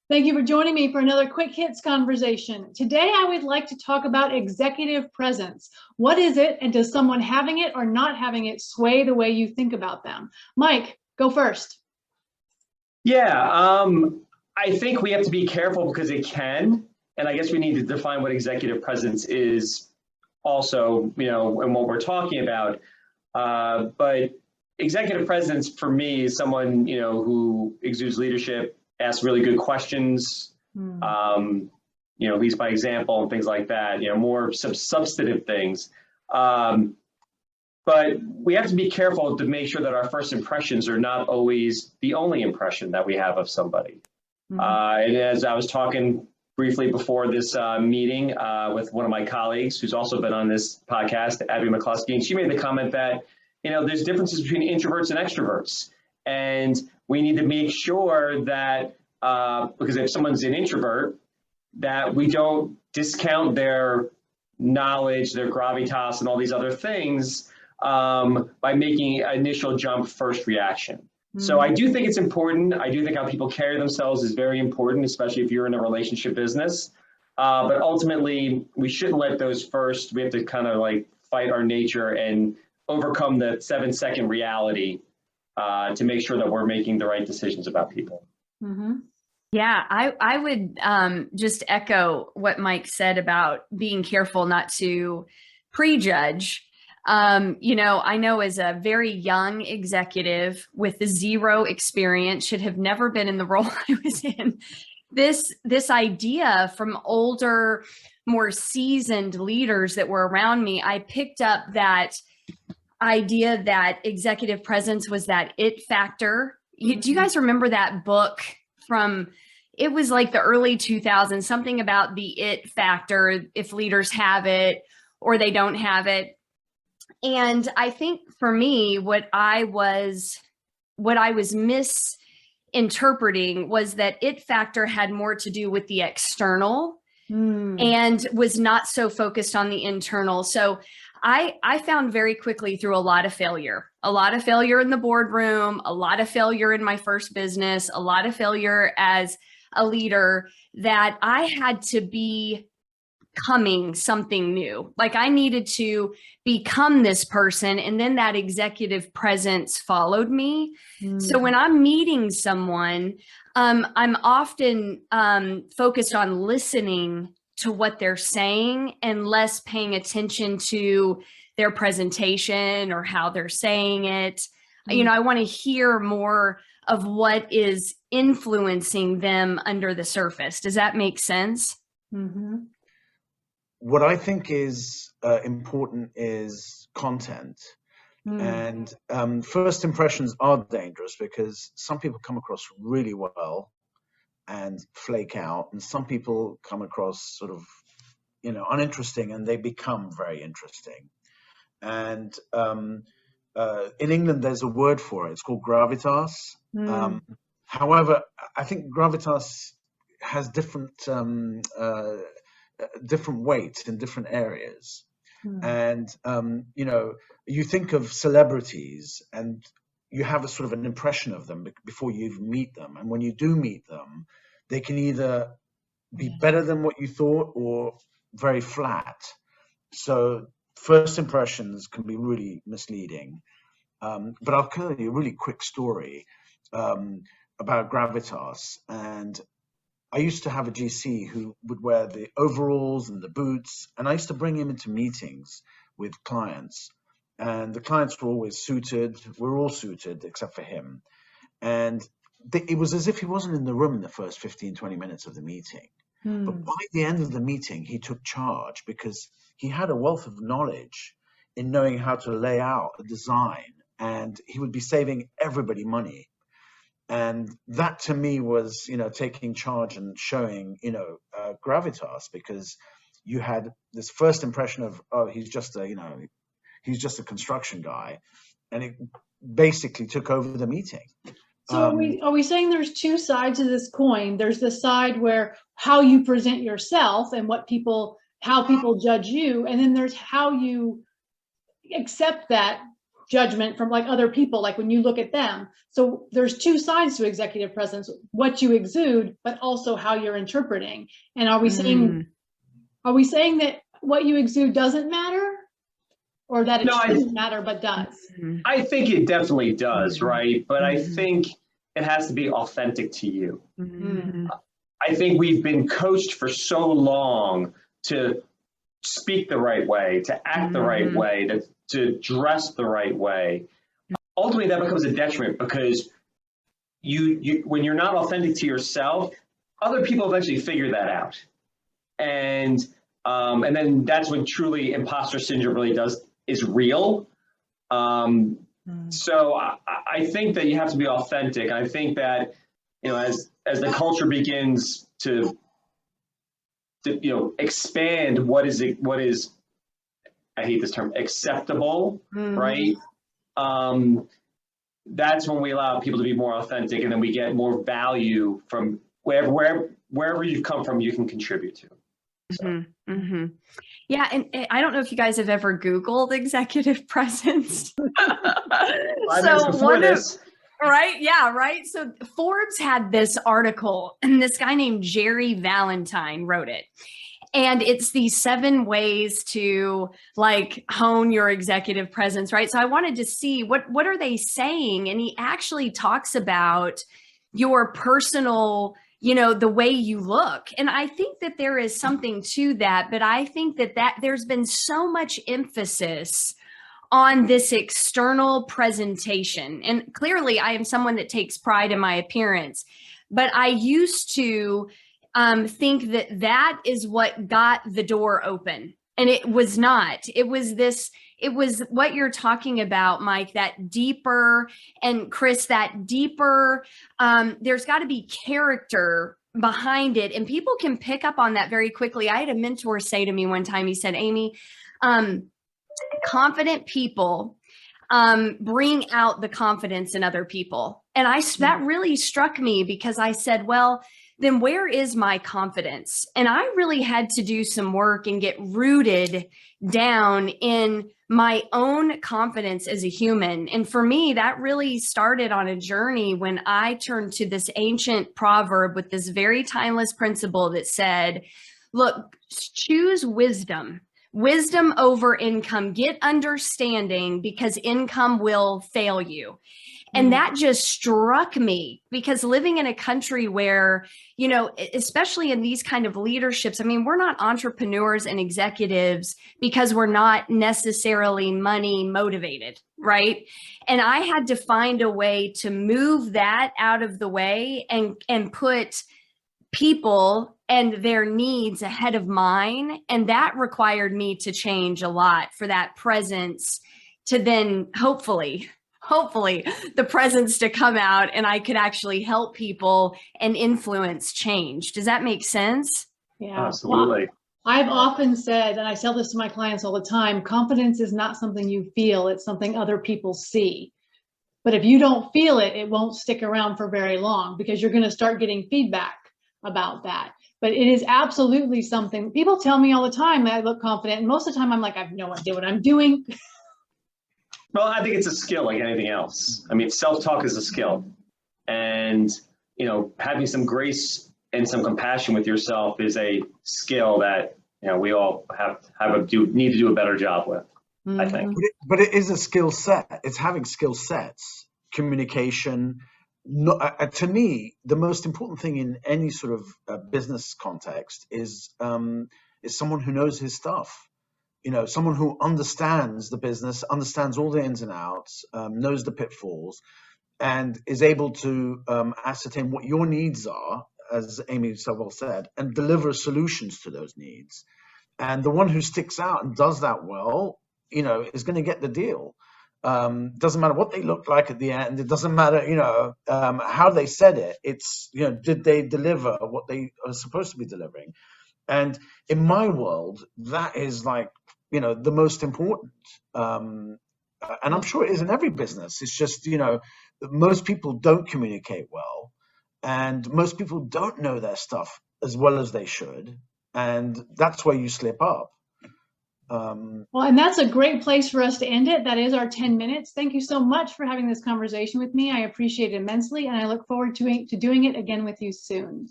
Thank you for joining me for another Quick Hits conversation. Today, I would like to talk about executive presence. What is it, and does someone having it or not having it sway the way you think about them? Mike, go first. Yeah, I think we have to be careful because it can, and I guess we need to define what executive presence is also, and what we're talking about. But executive presence for me is someone, who exudes leadership, asks really good questions, leads by example and things like that, more substantive things. But we have to be careful to make sure that our first impressions are not always the only impression that we have of somebody. And as I was talking briefly before this meeting with one of my colleagues who's also been on this podcast, Abby McCluskey, and she made the comment that, there's differences between introverts and extroverts. And we need to make sure that, because if someone's an introvert, that we don't discount their knowledge, their gravitas, and all these other things by making an initial jump first reaction. So I do think it's important. I do think how people carry themselves is very important, especially if you're in a relationship business. But ultimately, we shouldn't let those first. We have to kind of like fight our nature and overcome the 7-second reality to make sure that we're making the right decisions about people. Yeah, I would just echo what Mike said about being careful not to prejudge. I know as a very young executive with zero experience, should have never been in the role I was in, this idea from older, more seasoned leaders that were around me, I picked up that idea that executive presence was that it factor. Do you guys remember that book from, it was like the early 2000s, something about the it factor, if leaders have it or they don't have it. And I think for me, what I was misinterpreting was that it factor had more to do with the external and was not so focused on the internal. So I found very quickly through a lot of failure in the boardroom, a lot of failure in my first business, a lot of failure as a leader, that I had to be becoming something new. Like I needed to become this person, and then that executive presence followed me. So when I'm meeting someone, I'm often focused on listening to what they're saying and less paying attention to their presentation or how they're saying it. I want to hear more of what is influencing them under the surface. Does that make sense? What I think is important is content. And first impressions are dangerous because some people come across really well and flake out, and some people come across sort of, uninteresting, and they become very interesting. And in England, there's a word for it. It's called gravitas. However, I think gravitas has different weight in different areas. And, you think of celebrities and you have a sort of an impression of them before you even meet them. And when you do meet them, they can either be better than what you thought or very flat. So first impressions can be really misleading. But I'll tell you a really quick story about gravitas. And I used to have a GC who would wear the overalls and the boots, and I used to bring him into meetings with clients, and the clients were always suited. We're all suited except for him. And it was as if he wasn't in the room in the first 15-20 minutes of the meeting. But by the end of the meeting, he took charge because he had a wealth of knowledge in knowing how to lay out a design, and he would be saving everybody money. And that to me was, taking charge and showing, gravitas, because you had this first impression of, oh, he's just a construction guy. And it basically took over the meeting. So are we saying there's two sides of this coin? There's the side where how you present yourself and how people judge you. And then there's how you accept that judgment from like other people, like when you look at them. So there's two sides to executive presence, what you exude, but also how you're interpreting. And are we saying that what you exude doesn't matter, or that it shouldn't matter but does? I think it definitely does, right? But I think it has to be authentic to you. I think we've been coached for so long to speak the right way, to act the right way, to dress the right way. Ultimately, that becomes a detriment, because you when you're not authentic to yourself, other people eventually figure that out. And then that's when truly imposter syndrome really is real. So I think that you have to be authentic. I think that, you know, as the culture begins to expand what is, I hate this term, acceptable, right? That's when we allow people to be more authentic, and then we get more value from wherever you've come from, you can contribute to. So. Yeah, and I don't know if you guys have ever Googled executive presence. Right? Yeah, right. So Forbes had this article, and this guy named Jerry Valentine wrote it. And it's these 7 ways to like hone your executive presence, right? So I wanted to see what are they saying? And he actually talks about your personal, the way you look. And I think that there is something to that, but I think that there's been so much emphasis on this external presentation. And clearly I am someone that takes pride in my appearance, but I used to think that is what got the door open. And it was not. It was what you're talking about, Mike, that deeper, and Chris, that deeper, there's got to be character behind it. And people can pick up on that very quickly. I had a mentor say to me one time, he said, Amy, confident people bring out the confidence in other people. And that really struck me, because I said, well, then where is my confidence? And I really had to do some work and get rooted down in my own confidence as a human. And for me, that really started on a journey when I turned to this ancient proverb with this very timeless principle that said, look, choose wisdom over income, get understanding, because income will fail you. And that just struck me, because living in a country where, especially in these kind of leaderships, I mean, we're not entrepreneurs and executives because we're not necessarily money motivated, right? And I had to find a way to move that out of the way and put people and their needs ahead of mine. And that required me to change a lot for that presence to then hopefully the presence to come out, and I could actually help people and influence change. Does that make sense? Yeah, absolutely. I've often said, and I tell this to my clients all the time, confidence is not something you feel, it's something other people see. But if you don't feel it, it won't stick around for very long, because you're going to start getting feedback about that. But it is absolutely something people tell me all the time that I look confident, and most of the time I'm like, I have no idea what I'm doing. Well, I think it's a skill like anything else. I mean, self-talk is a skill, and having some grace and some compassion with yourself is a skill that we all need to do a better job with. I think. But it is a skill set. It's having skill sets, communication. To me, the most important thing in any sort of business context is someone who knows his stuff. Someone who understands the business, understands all the ins and outs, knows the pitfalls, and is able to ascertain what your needs are, as Amy so well said, and deliver solutions to those needs. And the one who sticks out and does that well, is going to get the deal. Doesn't matter what they look like at the end. It doesn't matter, how they said it. It's, did they deliver what they are supposed to be delivering? And in my world, that is like, the most important. And I'm sure it is in every business. It's just, most people don't communicate well, and most people don't know their stuff as well as they should. And that's where you slip up. Well, and that's a great place for us to end it. That is our 10 minutes. Thank you so much for having this conversation with me. I appreciate it immensely, and I look forward to doing it again with you soon.